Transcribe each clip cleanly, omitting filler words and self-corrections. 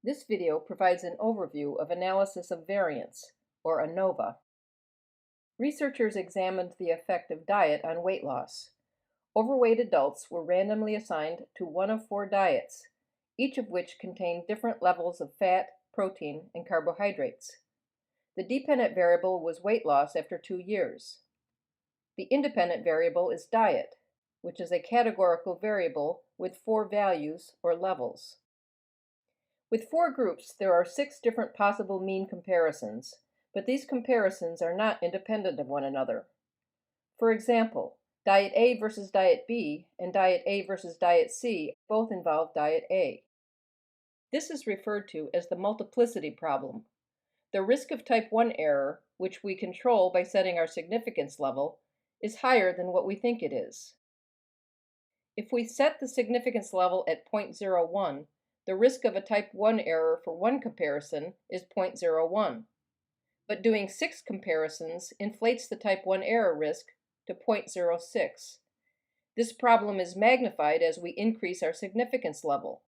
This video provides an overview of analysis of variance, or ANOVA. Researchers examined the effect of diet on weight loss. Overweight adults were randomly assigned to one of 4 diets, each of which contained different levels of fat, protein, and carbohydrates. The dependent variable was weight loss after 2 years. The independent variable is diet, which is a categorical variable with 4 values or levels. With 4 groups, there are 6 different possible mean comparisons, but these comparisons are not independent of one another. For example, Diet A versus Diet B and Diet A versus Diet C both involve Diet A. This is referred to as the multiplicity problem. The risk of type 1 error, which we control by setting our significance level, is higher than what we think it is. If we set the significance level at 0.01, the risk of a type 1 error for one comparison is 0.01. But doing 6 comparisons inflates the type 1 error risk to 0.06. This problem is magnified as we increase our significance level.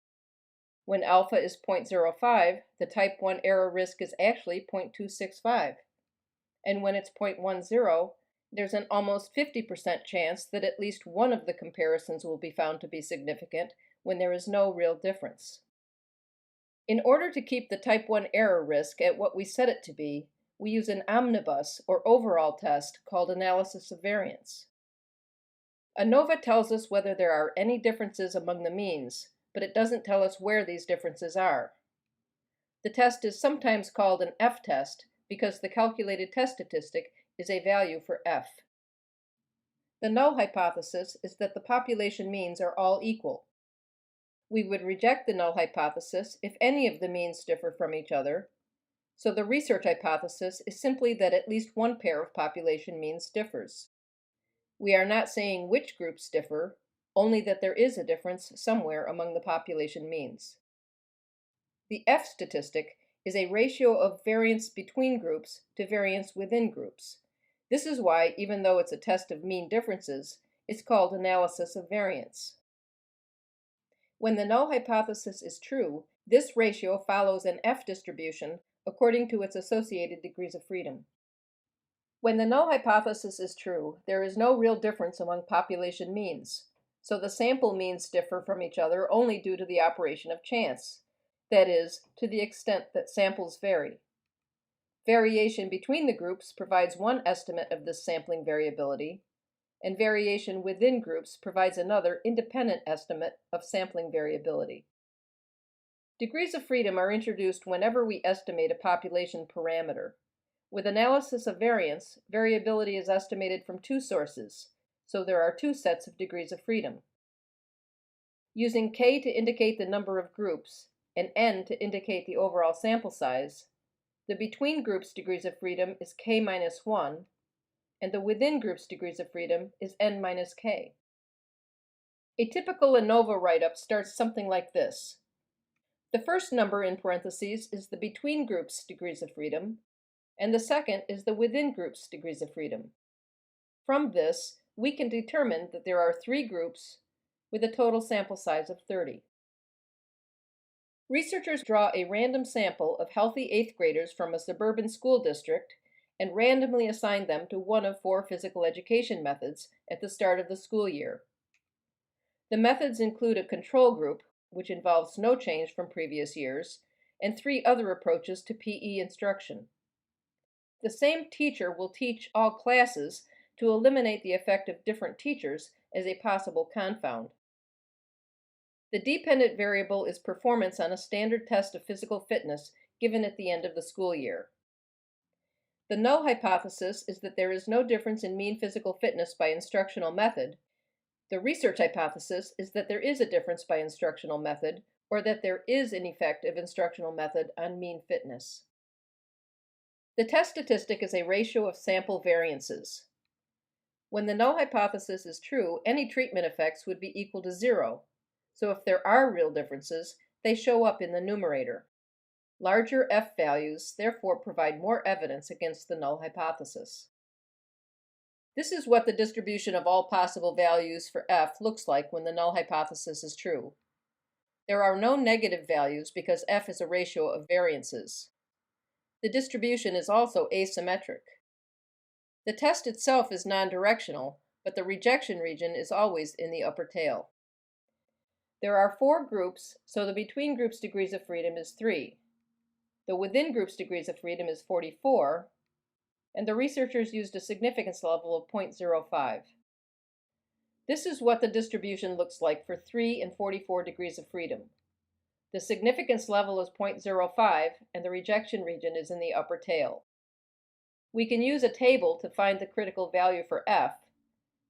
When alpha is 0.05, the type 1 error risk is actually 0.265. And when it's 0.10, there's an almost 50% chance that at least one of the comparisons will be found to be significant when there is no real difference. In order to keep the type 1 error risk at what we set it to be, we use an omnibus or overall test called analysis of variance. ANOVA tells us whether there are any differences among the means, but it doesn't tell us where these differences are. The test is sometimes called an F-test because the calculated test statistic is a value for F. The null hypothesis is that the population means are all equal. We would reject the null hypothesis if any of the means differ from each other, so the research hypothesis is simply that at least one pair of population means differs. We are not saying which groups differ, only that there is a difference somewhere among the population means. The F statistic is a ratio of variance between groups to variance within groups. This is why, even though it's a test of mean differences, it's called analysis of variance. When the null hypothesis is true, this ratio follows an F distribution according to its associated degrees of freedom. When the null hypothesis is true, there is no real difference among population means, so the sample means differ from each other only due to the operation of chance, that is, to the extent that samples vary. Variation between the groups provides one estimate of this sampling variability, and variation within groups provides another independent estimate of sampling variability. Degrees of freedom are introduced whenever we estimate a population parameter. With analysis of variance, variability is estimated from 2 sources, so there are 2 sets of degrees of freedom. Using k to indicate the number of groups and n to indicate the overall sample size, the between groups degrees of freedom is k minus 1, and the within groups degrees of freedom is n minus k. A typical ANOVA write-up starts something like this. The first number in parentheses is the between groups degrees of freedom, and the second is the within groups degrees of freedom. From this, we can determine that there are 3 groups with a total sample size of 30. Researchers draw a random sample of healthy 8th graders from a suburban school district and randomly assign them to one of 4 physical education methods at the start of the school year. The methods include a control group, which involves no change from previous years, and 3 other approaches to PE instruction. The same teacher will teach all classes to eliminate the effect of different teachers as a possible confound. The dependent variable is performance on a standard test of physical fitness given at the end of the school year. The null hypothesis is that there is no difference in mean physical fitness by instructional method. The research hypothesis is that there is a difference by instructional method, or that there is an effect of instructional method on mean fitness. The test statistic is a ratio of sample variances. When the null hypothesis is true, any treatment effects would be equal to 0, so if there are real differences, they show up in the numerator. Larger F values therefore provide more evidence against the null hypothesis. This is what the distribution of all possible values for F looks like when the null hypothesis is true. There are no negative values because F is a ratio of variances. The distribution is also asymmetric. The test itself is non-directional, but the rejection region is always in the upper tail. There are 4 groups, so the between groups degrees of freedom is 3. The within groups degrees of freedom is 44, and the researchers used a significance level of 0.05. This is what the distribution looks like for 3 and 44 degrees of freedom. The significance level is 0.05, and the rejection region is in the upper tail. We can use a table to find the critical value for F,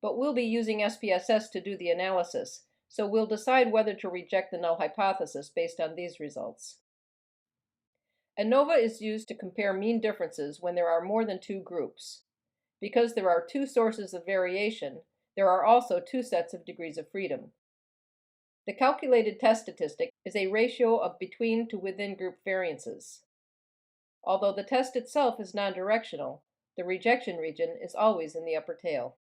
but we'll be using SPSS to do the analysis, so we'll decide whether to reject the null hypothesis based on these results. ANOVA is used to compare mean differences when there are more than 2 groups. Because there are 2 sources of variation, there are also 2 sets of degrees of freedom. The calculated test statistic is a ratio of between to within group variances. Although the test itself is non-directional, the rejection region is always in the upper tail.